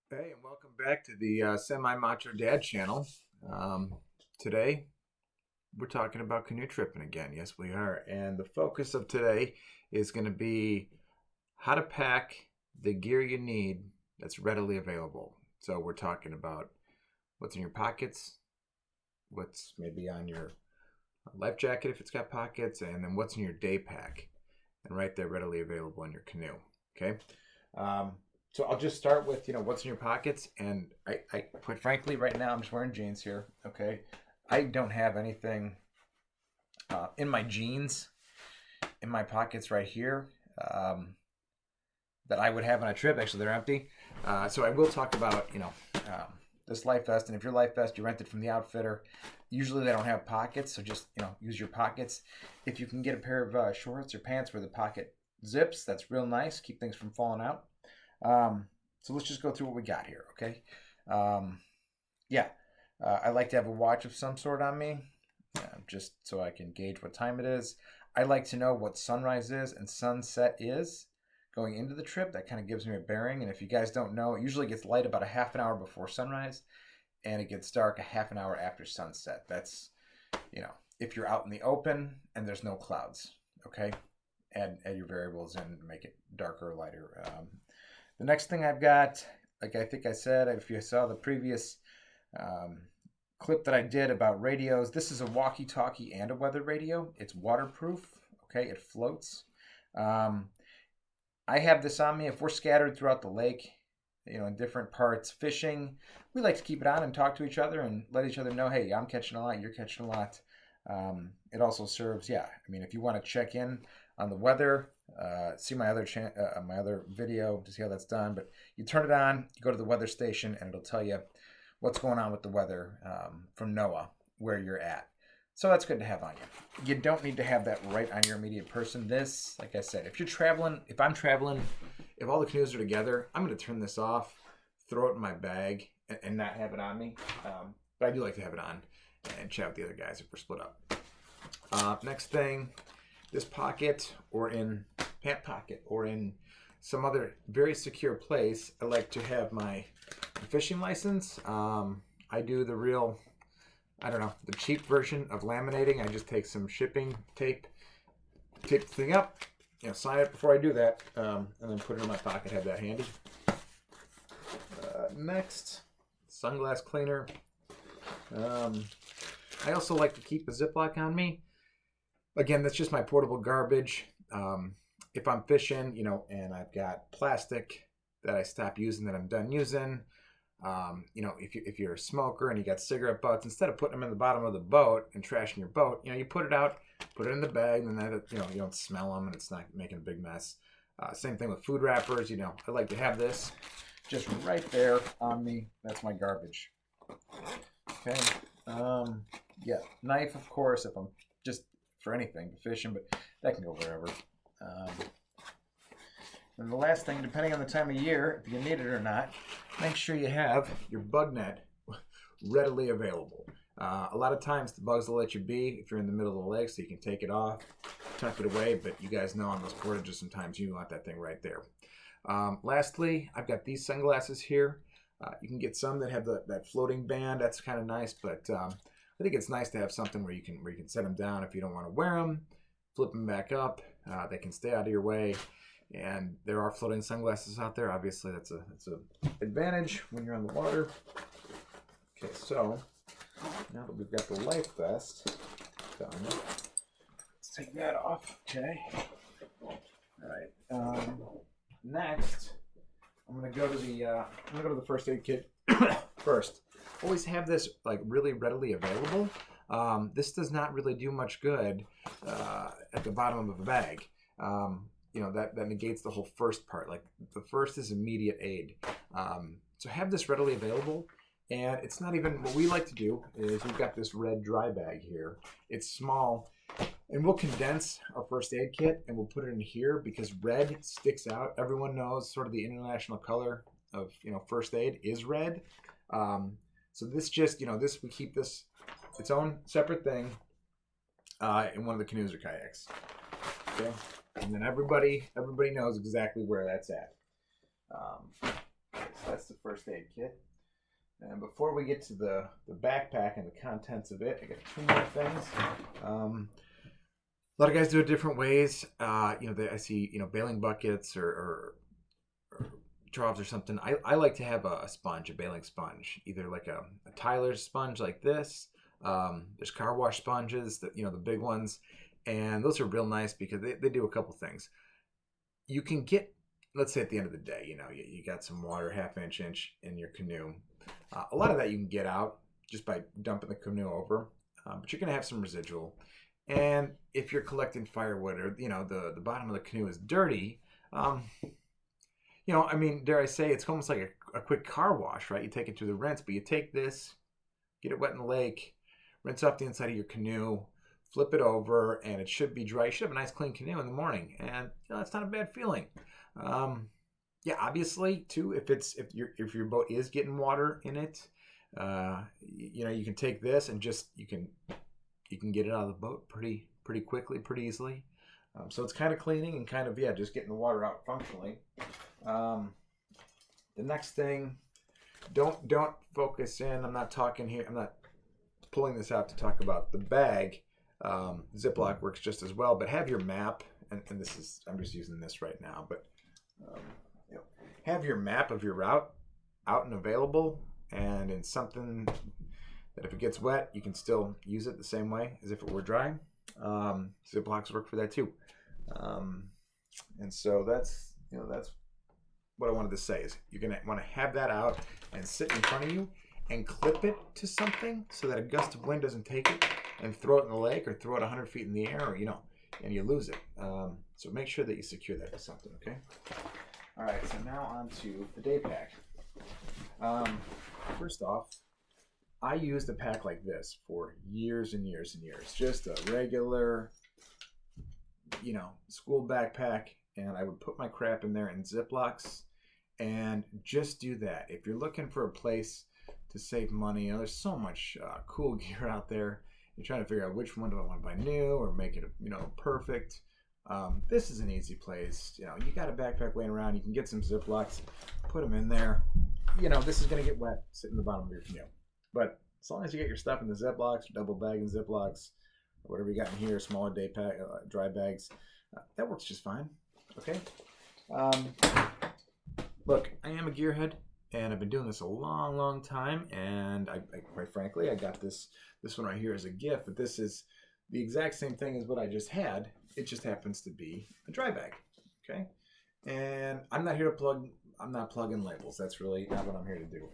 Hey, and welcome back to the Semi-Macho Dad channel. Today, we're talking about canoe tripping again. Yes, we are. And the focus of today is going to be how to pack the gear you need that's readily available. So we're talking about what's in your pockets, what's maybe on your life jacket if it's got pockets, and then what's in your day pack. And right there, readily available in your canoe. Okay. Um, so I'll just start with what's in your pockets, and I quite frankly right now I'm just wearing jeans here. Okay, I don't have anything in my jeans in my pockets right here that I would have on a trip. Actually, they're empty. So I will talk about this life vest, and if your life vest you rented from the outfitter, usually they don't have pockets, so just use your pockets. If you can get a pair of shorts or pants where the pocket zips, that's real nice. Keep things from falling out. So let's just go through what we got here, okay? Um, yeah, I like to have a watch of some sort on me, just so I can gauge what time it is. I like to know what sunrise is and sunset is going into the trip. That kind of gives me a bearing. And if you guys don't know, it usually gets light about a half an hour before sunrise, and it gets dark a half an hour after sunset. That's, if you're out in the open and there's no clouds, okay? Add your variables in to make it darker or lighter. The next thing I've got, like I think I said, if you saw the previous um, clip that I did about radios, this is a walkie-talkie and a weather radio. It's waterproof, okay? It floats. I have this on me. If we're scattered throughout the lake, in different parts fishing, we like to keep it on and talk to each other and let each other know, hey, I'm catching a lot, you're catching a lot. It also serves, if you want to check in on the weather, see my other video to see how that's done. But you turn it on, you go to the weather station, and it'll tell you what's going on with the weather from NOAA, where you're at. So that's good to have on you. You don't need to have that right on your immediate person. This, like I said, if I'm traveling, if all the canoes are together, I'm going to turn this off, throw it in my bag, and not have it on me. But I do like to have it on and chat with the other guys if we're split up. Next thing, this pocket or in pant pocket or in some other very secure place, I like to have my fishing license. I do the cheap version of laminating. I just take some shipping tape the thing up, sign it before I do that, and then put it in my pocket, have that handy. Next, sunglass cleaner. I also like to keep a Ziploc on me. Again, that's just my portable garbage. If I'm fishing, and I've got plastic that I stop using that I'm done using, if you're a smoker and you got cigarette butts, instead of putting them in the bottom of the boat and trashing your boat, you put it out, put it in the bag, and then you don't smell them and it's not making a big mess. Same thing with food wrappers. I like to have this just right there on me. That's my garbage. Okay. Knife, of course, if I'm just for anything, fishing, but that can go wherever. And the last thing, depending on the time of year, if you need it or not, make sure you have your bug net readily available. A lot of times the bugs will let you be if you're in the middle of the lake, so you can take it off, tuck it away, but you guys know on those portages sometimes you want that thing right there. Lastly, I've got these sunglasses here. You can get some that have that floating band. That's kind of nice, but I think it's nice to have something where you can set them down if you don't want to wear them, flip them back up. They can stay out of your way. And there are floating sunglasses out there. Obviously, that's a advantage when you're on the water. Okay, so now that we've got the life vest done, let's take that off. Okay. All right. Next, I'm gonna go to the first aid kit first. Always have this like really readily available. This does not really do much good at the bottom of a bag. That negates the whole first part. Like the first is immediate aid. So have this readily available. And it's not even, what we like to do is we've got this red dry bag here. It's small, and we'll condense our first aid kit and we'll put it in here because red sticks out. Everyone knows sort of the international color of, first aid is red. So this just, we keep this its own separate thing in one of the canoes or kayaks. Okay. And then everybody knows exactly where that's at. So that's the first first aid kit. And before we get to the backpack and the contents of it, I got two more things. A lot of guys do it different ways. I see, bailing buckets or troughs or something. I like to have a sponge, a bailing sponge, either like a Tyler's sponge like this. There's car wash sponges, that the big ones, and those are real nice because they do a couple things. You can get, let's say at the end of the day, you got some water, half-inch in your canoe. A lot of that you can get out just by dumping the canoe over, but you're going to have some residual. And if you're collecting firewood or, the bottom of the canoe is dirty, dare I say, it's almost like a quick car wash, right? You take it through the rinse, but you take this, get it wet in the lake, rinse off the inside of your canoe, flip it over, and it should be dry. You should have a nice clean canoe in the morning, and it's not a bad feeling. Obviously, too, if your boat is getting water in it, you can take this and just you can get it out of the boat pretty quickly, pretty easily. So it's kind of cleaning and kind of just getting the water out functionally. The next thing, don't focus in. I'm not talking here. I'm not pulling this out to talk about the bag. Ziploc works just as well, but have your map, and this is, I'm just using this right now, but have your map of your route out and available, and in something that if it gets wet, you can still use it the same way as if it were dry. Ziplocs work for that too. And so that's what I wanted to say is you're going to want to have that out and sit in front of you and clip it to something so that a gust of wind doesn't take it and throw it in the lake or throw it 100 feet in the air, or, and you lose it. So make sure that you secure that to something, okay? All right, so now on to the Daypack. First off, I used a pack like this for years and years and years. Just a regular, school backpack, and I would put my crap in there in Ziplocs and just do that. If you're looking for a place to save money, there's so much cool gear out there. You're trying to figure out which one do I want to buy new or make it, perfect. This is an easy place. You got a backpack laying around. You can get some Ziplocs, put them in there. This is going to get wet, sit in the bottom of your canoe. But as long as you get your stuff in the Ziplocs, double bag in Ziplocs, or whatever you got in here, smaller Daypack, dry bags, that works just fine. Okay. Look, I am a gearhead, and I've been doing this a long, long time. And I quite frankly, I got this one right here as a gift. But this is the exact same thing as what I just had. It just happens to be a dry bag. Okay. And I'm not here to plug. I'm not plugging labels. That's really not what I'm here to do.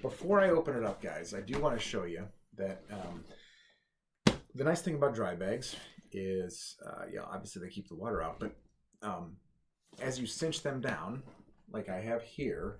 Before I open it up, guys, I do want to show you that the nice thing about dry bags is, obviously they keep the water out, but as you cinch them down, like I have here,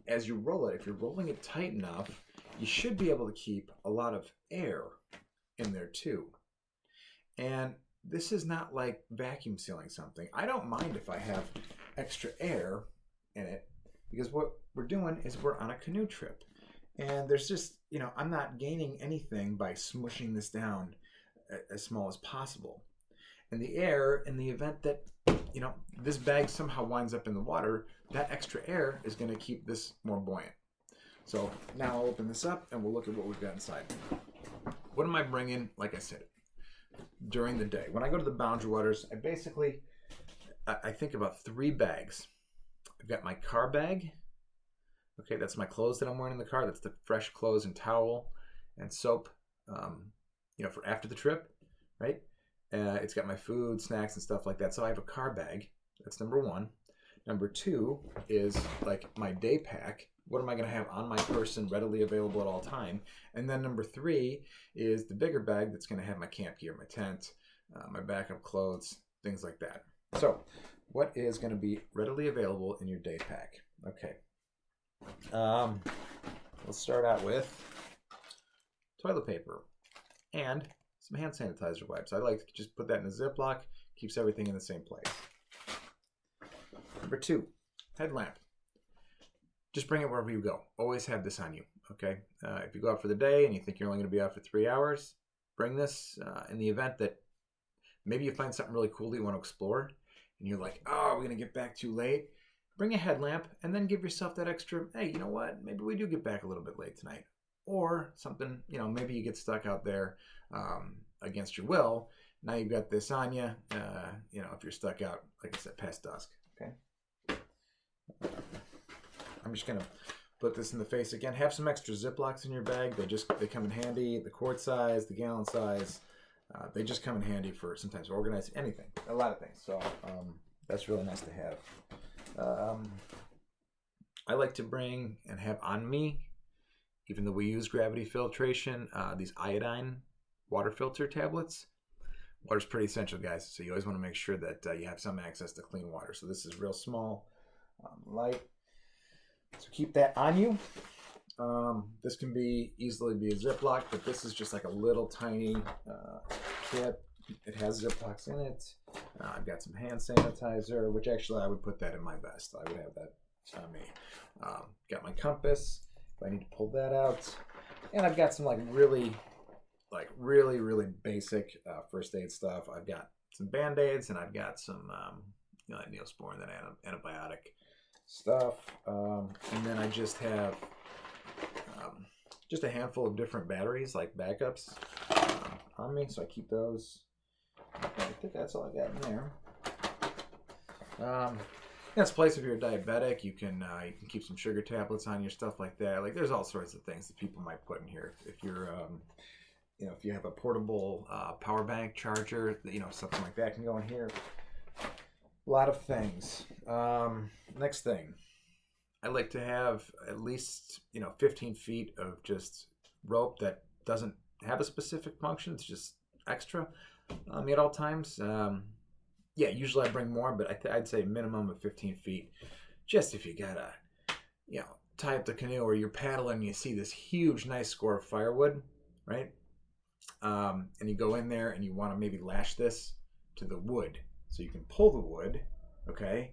as you roll it, if you're rolling it tight enough, you should be able to keep a lot of air in there too. And this is not like vacuum sealing something. I don't mind if I have extra air in it, because what we're doing is we're on a canoe trip. And there's just, I'm not gaining anything by smushing this down as small as possible. And the air, in the event that, this bag somehow winds up in the water, that extra air is going to keep this more buoyant. So now I'll open this up and we'll look at what we've got inside. What am I bringing? Like I said, during the day. When I go to the boundary waters, I think about 3 bags. I've got my car bag. Okay, that's my clothes that I'm wearing in the car. That's the fresh clothes and towel and soap, for after the trip, right? It's got my food, snacks, and stuff like that. So I have a car bag. That's number 1. Number 2 is like my day pack. What am I going to have on my person, readily available at all time? And then number 3 is the bigger bag that's going to have my camp gear, my tent, my backup clothes, things like that. So what is going to be readily available in your day pack? Okay. Let's start out with toilet paper and some hand sanitizer wipes. I like to just put that in a Ziploc, keeps everything in the same place. Number 2, headlamp. Just bring it wherever you go. Always have this on you, okay? If you go out for the day and you think you're only going to be out for 3 hours, bring this in the event that maybe you find something really cool that you want to explore, and you're like, oh, we're going to get back too late. bring a headlamp, and then give yourself that extra, hey, you know what? Maybe we do get back a little bit late tonight. Or something, maybe you get stuck out there against your will. Now you've got this on you, if you're stuck out, like I said, past dusk. Okay. I'm just going to put this in the face again. Have some extra Ziplocs in your bag. They come in handy. The quart size, the gallon size, they just come in handy for sometimes organizing anything, a lot of things. So that's really nice to have. I like to bring and have on me, even though we use gravity filtration, these iodine water filter tablets. Water's pretty essential, guys, so you always want to make sure that you have some access to clean water. So this is real small, light. So keep that on you. This can easily be a Ziploc, but this is just like a little tiny kit. It has Ziplocs in it. I've got some hand sanitizer, which actually I would put that in my vest. I would have that on me. Got my compass if I need to pull that out. And I've got some really basic first aid stuff. I've got some Band-Aids, and I've got some Neosporin, that antibiotic stuff. And then I just have just a handful of different batteries, like backups, on me. So I keep those. I think that's all I got in there. That's a place if you're a diabetic, you can keep some sugar tablets on your, stuff like that. Like, there's all sorts of things that people might put in here. If you're if you have a portable power bank charger, something like that can go in here. A lot of things. Next thing, I like to have at least 15 feet of just rope that doesn't have a specific function. It's just extra on me at all times. Usually I bring more, but I'd say minimum of 15 feet. Just if you gotta, tie up the canoe, or you're paddling and you see this huge, nice score of firewood, right? And you go in there and you want to maybe lash this to the wood so you can pull the wood. Okay.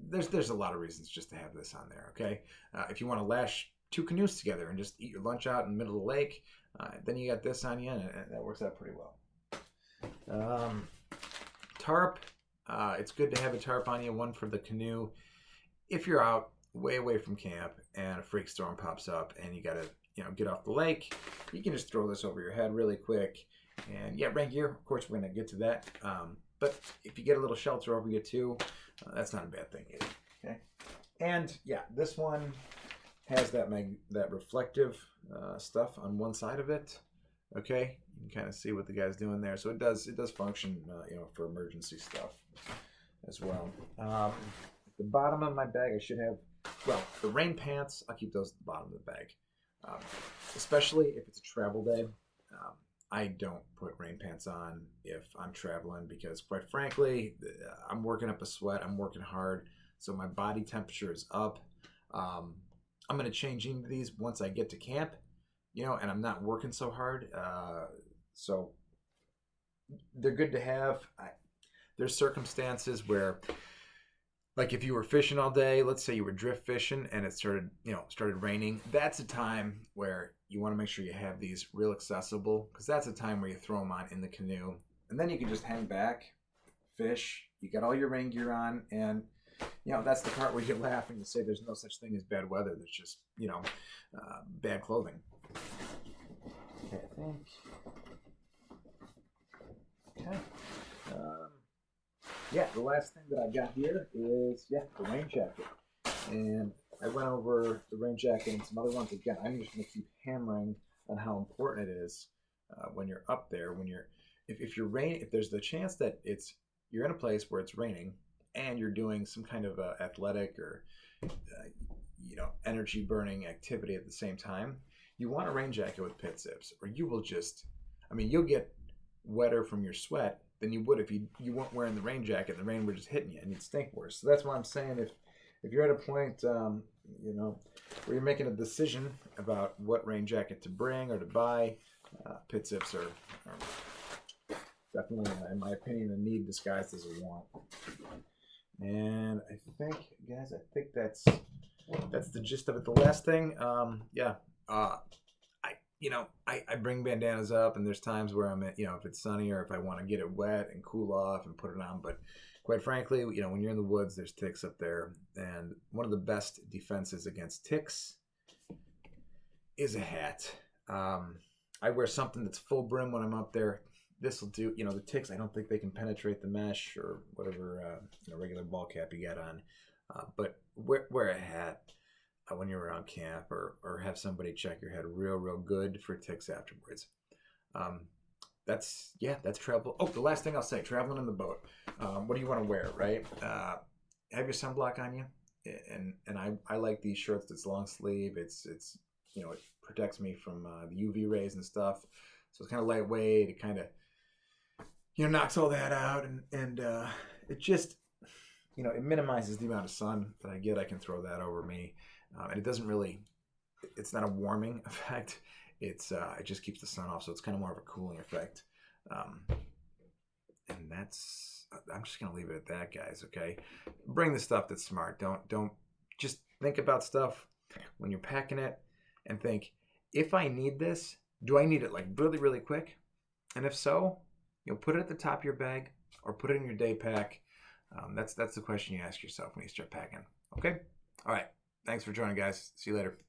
There's a lot of reasons just to have this on there. Okay. If you want to lash two canoes together and just eat your lunch out in the middle of the lake, then you got this on you, and that works out pretty well. Tarp. It's good to have a tarp on you, one for the canoe. If you're out way away from camp and a freak storm pops up and you got to get off the lake, you can just throw this over your head really quick. And rain gear, of course, we're going to get to that. But if you get a little shelter over you too, that's not a bad thing either. Okay. And this one has that reflective stuff on one side of it. Okay, you can kind of see what the guy's doing there. So it does function, for emergency stuff as well. At the bottom of my bag, I should have, the rain pants. I'll keep those at the bottom of the bag, especially if it's a travel day. I don't put rain pants on if I'm traveling because, quite frankly, I'm working up a sweat. I'm working hard, so my body temperature is up. I'm going to change into these once I get to camp. And I'm not working so hard. So they're good to have. There's circumstances where, like if you were fishing all day, let's say you were drift fishing and it started raining. That's a time where you want to make sure you have these real accessible, because that's a time where you throw them on in the canoe. And then you can just hang back, fish. You got all your rain gear on, and that's the part where you laugh and you say there's no such thing as bad weather. There's just, bad clothing. Okay, I think. Okay. The last thing that I got here is, the rain jacket. And I went over the rain jacket and some other ones. Again, I'm just going to keep hammering on how important it is when you're up there. If there's the chance that you're in a place where it's raining and you're doing some kind of athletic or energy burning activity at the same time, you want a rain jacket with pit zips, or you will you'll get wetter from your sweat than you would if you weren't wearing the rain jacket and the rain were just hitting you, and you'd stink worse. So that's why I'm saying if you're at a point where you're making a decision about what rain jacket to bring or to buy, pit zips are definitely, in my opinion, a need disguised as a want. And I think, guys, that's the gist of it. The last thing, I bring bandanas up, and there's times where I'm at, if it's sunny or if I want to get it wet and cool off and put it on. But Quite frankly, you know, when you're in the woods, there's ticks up there, and one of the best defenses against ticks is a hat. I wear something that's full brim when I'm up there. This will do. You know, the ticks, I don't think they can penetrate the mesh or whatever regular ball cap you got on. But wear a hat when you're around camp, or have somebody check your head real good for ticks afterwards. That's travel. Oh, the last thing I'll say, traveling in the boat. What do you want to wear, right? Have your sunblock on you, and I like these shirts that's long sleeve. It's you know, it protects me from the UV rays and stuff. So it's kind of lightweight. It kind of, you know, knocks all that out, and it just, you know, it minimizes the amount of sun that I get. I can throw that over me, and it doesn't really, it's not a warming effect. It just keeps the sun off, so it's kind of more of a cooling effect. And that's, I'm just gonna leave it at that, guys. Okay, bring the stuff that's smart. Don't just think about stuff when you're packing it, and think, if I need this, do I need it like really quick? And if so, you know, put it at the top of your bag or put it in your day pack. That's the question you ask yourself when you start packing. Okay, all right. Thanks for joining, guys. See you later.